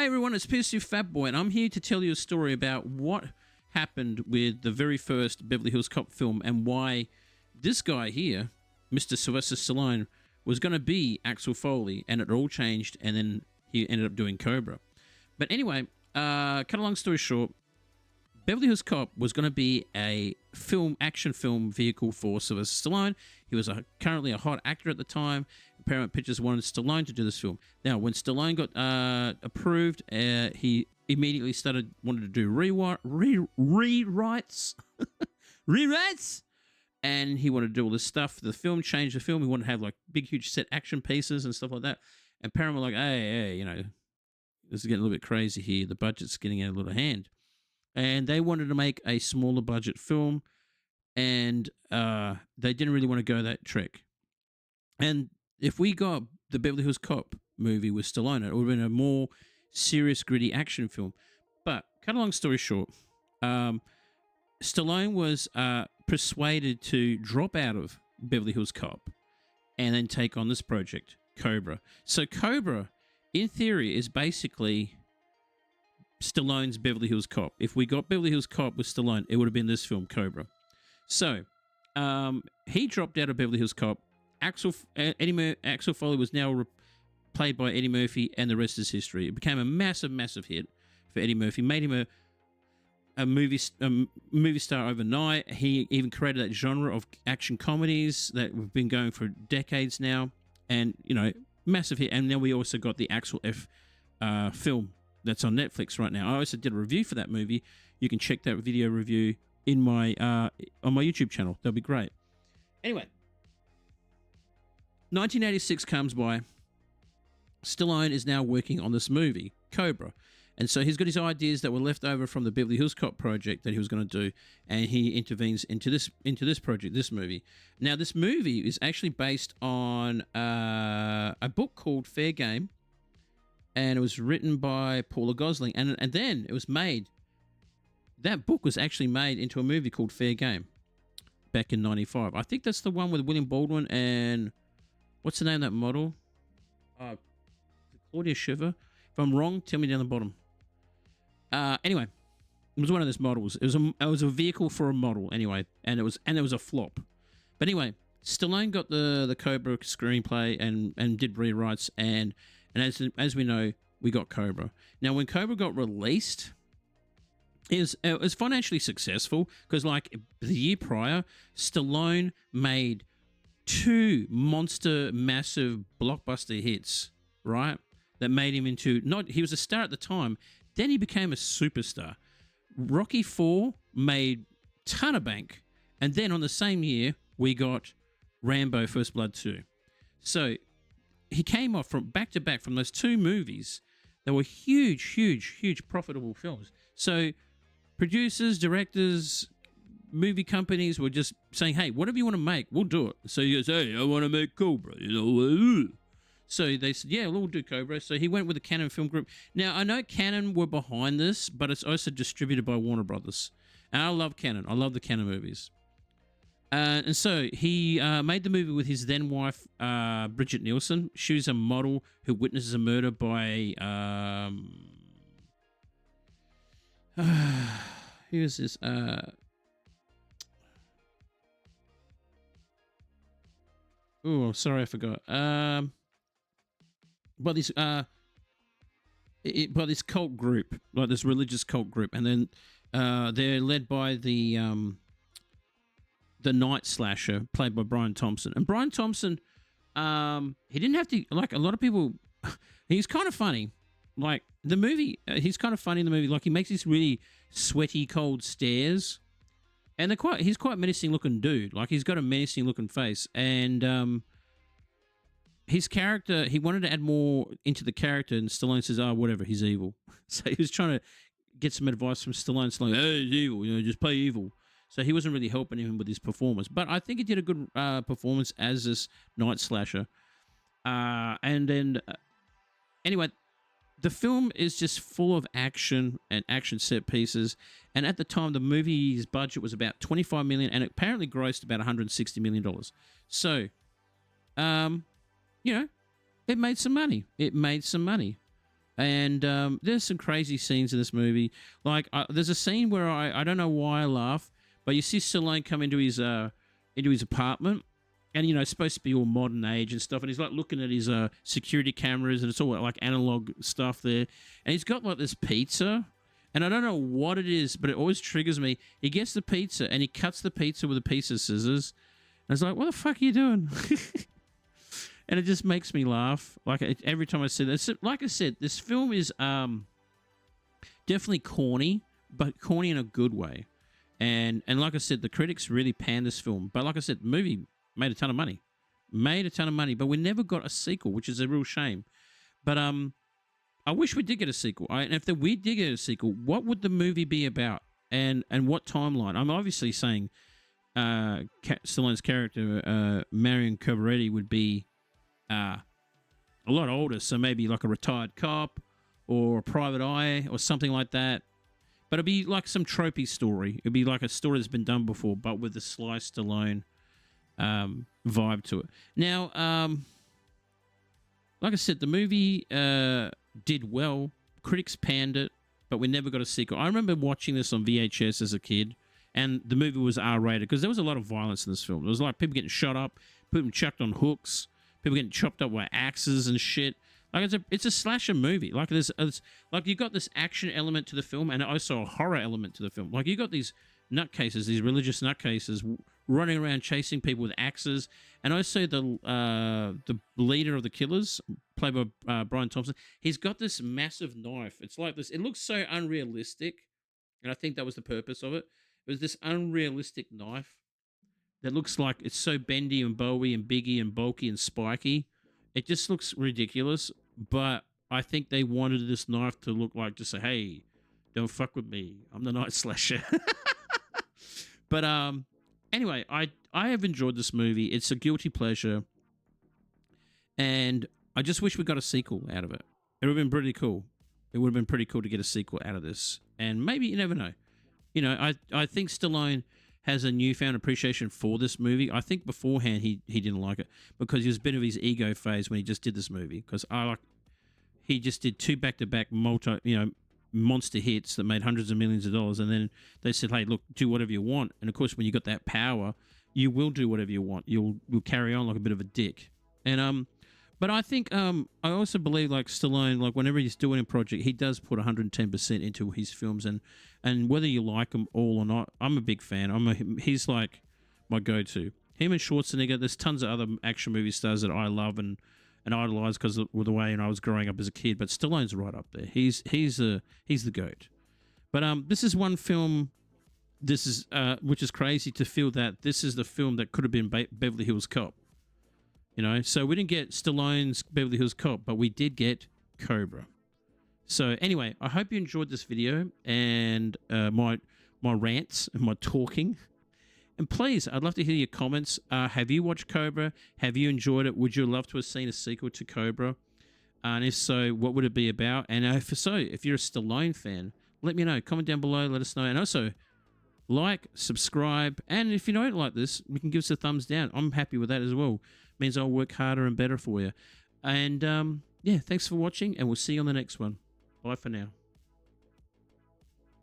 Hey everyone, it's PSU Fat Boy, and I'm here to tell you a story about what happened with the very first Beverly Hills Cop film and why this guy here, Mr. Sylvester Stallone, was going to be Axel Foley, and it all changed, and then he ended up doing Cobra. But anyway, cut a long story short, Beverly Hills Cop was going to be a action film vehicle for Sylvester Stallone. He was currently a hot actor at the time. Paramount Pictures wanted Stallone to do this film. Now, when Stallone got approved, he immediately wanted to do rewrites, and he wanted to do all this stuff. The film changed the film. He wanted to have like big, huge set action pieces and stuff like that. And Paramount were like, hey, this is getting a little bit crazy here. The budget's getting out of a little hand. And they wanted to make a smaller budget film, and they didn't really want to go that trick. And if we got the Beverly Hills Cop movie with Stallone, it would have been a more serious, gritty action film. But, cut a long story short, Stallone was persuaded to drop out of Beverly Hills Cop and then take on this project, Cobra. So Cobra, in theory, is basically Stallone's Beverly Hills Cop. If we got Beverly Hills Cop with Stallone, it would have been this film, Cobra. So, he dropped out of Beverly Hills Cop. Axel Foley was now played by Eddie Murphy, and the rest is history. It became a massive, massive hit for Eddie Murphy. Made him a movie star overnight. He even created that genre of action comedies that we've been going for decades now. And, massive hit. And then we also got the Axel F film that's on Netflix right now. I also did a review for that movie. You can check that video review in my on my YouTube channel. That'll be great. Anyway, 1986 comes by. Stallone is now working on this movie, Cobra. And so he's got his ideas that were left over from the Beverly Hills Cop project that he was going to do, and he intervenes into this project, this movie. Now, this movie is actually based on a book called Fair Game, and it was written by Paula Gosling, and then it was made. That book was actually made into a movie called Fair Game back in '95. I think that's the one with William Baldwin and what's the name of that model? Claudia Schiffer. If I'm wrong, tell me down the bottom. Anyway, it was one of those models. It was a vehicle for a model anyway, and it was a flop. But anyway, Stallone got the Cobra screenplay and did rewrites, and as we know, we got Cobra. Now, when Cobra got released, it was financially successful because, like the year prior, Stallone made 2 monster, massive blockbuster hits, right? That made him into he was a star at the time. Then he became a superstar. Rocky IV made ton of bank, and then on the same year we got Rambo: First Blood 2. So he came off from back to back from those 2 movies. They were huge, huge, huge profitable films. So producers, directors, movie companies were just saying, hey, whatever you want to make, we'll do it. So he goes, hey, I want to make Cobra, So they said, yeah, we'll do Cobra. So he went with the Cannon Film Group. Now, I know Cannon were behind this, but it's also distributed by Warner Brothers. And I love Cannon. I love the Cannon movies. And so he made the movie with his then wife, Bridget Nielsen. She was a model who witnesses a murder by... who is this? Oh, sorry, I forgot. By this cult group, like this religious cult group, and then they're led by the Night Slasher, played by Brian Thompson. And Brian Thompson, he didn't have to, like a lot of people. He's kind of funny, like the movie. He's kind of funny in the movie. Like he makes these really sweaty, cold stares. And he's quite menacing looking dude. Like he's got a menacing looking face. And his character, he wanted to add more into the character, and Stallone says, whatever, he's evil. So he was trying to get some advice from Stallone. Stallone, hey, he's evil, just play evil. So he wasn't really helping him with his performance. But I think he did a good performance as this Night Slasher. And then, anyway, the film is just full of action and action set pieces. And at the time, the movie's budget was about $25 million, and it apparently grossed about $160 million. So, it made some money. And there's some crazy scenes in this movie. Like there's a scene where I don't know why I laugh, but you see Stallone come into his apartment, and you know it's supposed to be all modern age and stuff, and he's like looking at his security cameras, and it's all like analog stuff there, and he's got like this pizza. And I don't know what it is, but it always triggers me. He gets the pizza and he cuts the pizza with a piece of scissors. And it's like, what the fuck are you doing? And it just makes me laugh. Like every time I see this, like I said, this film is definitely corny, but corny in a good way. And like I said, the critics really panned this film. But like I said, the movie made a ton of money. But we never got a sequel, which is a real shame. But I wish we did get a sequel. And if we did get a sequel, what would the movie be about? And what timeline? I'm obviously saying Stallone's character, Marion Cobra.would would be a lot older. So maybe like a retired cop or a private eye or something like that. But it'd be like some tropey story. It'd be like a story that's been done before, but with a Sly Stallone vibe to it. Now, like I said, the movie did well. Critics panned it, but we never got a sequel. I remember watching this on VHS as a kid, and the movie was R-rated because there was a lot of violence in this film. There was like people getting shot up, people chucked on hooks, people getting chopped up with axes and shit. Like it's a slasher movie. Like like you got this action element to the film, and also a horror element to the film. Like you got these nutcases, these religious nutcases running around chasing people with axes, and also the leader of the killers, played by Brian Thompson. He's got this massive knife. It's like this. It looks so unrealistic, and I think that was the purpose of it. It was this unrealistic knife that looks like it's so bendy and bowy and biggy and bulky and spiky. It just looks ridiculous. But I think they wanted this knife to look like, just say, "Hey, don't fuck with me. I'm the night slasher." But anyway, I have enjoyed this movie. It's a guilty pleasure, and I just wish we got a sequel out of it. It would have been pretty cool. It would have been pretty cool to get a sequel out of this, and maybe you never know. You know, I think Stallone has a newfound appreciation for this movie. I think beforehand he didn't like it because he was a bit of his ego phase when he just did this movie. Because he just did two back-to-back monster hits that made hundreds of millions of dollars, and then they said, "Hey, look, do whatever you want." And of course, when you got that power, you will do whatever you want. You'll carry on like a bit of a dick. And but I think I also believe like Stallone, like whenever he's doing a project, he does put 110% into his films, and whether you like them all or not, I'm a big fan. He's like my go-to. Him and Schwarzenegger. There's tons of other action movie stars that I love and idolize because of the way I was growing up as a kid. But Stallone's right up there. He's the goat. But this is one film. This is which is crazy to feel that this is the film that could have been Beverly Hills Cop. You know, so we didn't get Stallone's Beverly Hills Cop, but we did get Cobra. So anyway, I hope you enjoyed this video and my rants and my talking. And please, I'd love to hear your comments. Have you watched Cobra? Have you enjoyed it? Would you love to have seen a sequel to Cobra? And if so, what would it be about? And if you're a Stallone fan, let me know. Comment down below, let us know. And also, like, subscribe. And if you don't like this, you can give us a thumbs down. I'm happy with that as well. Means I'll work harder and better for you. And yeah, thanks for watching, and we'll see you on the next one. Bye for now.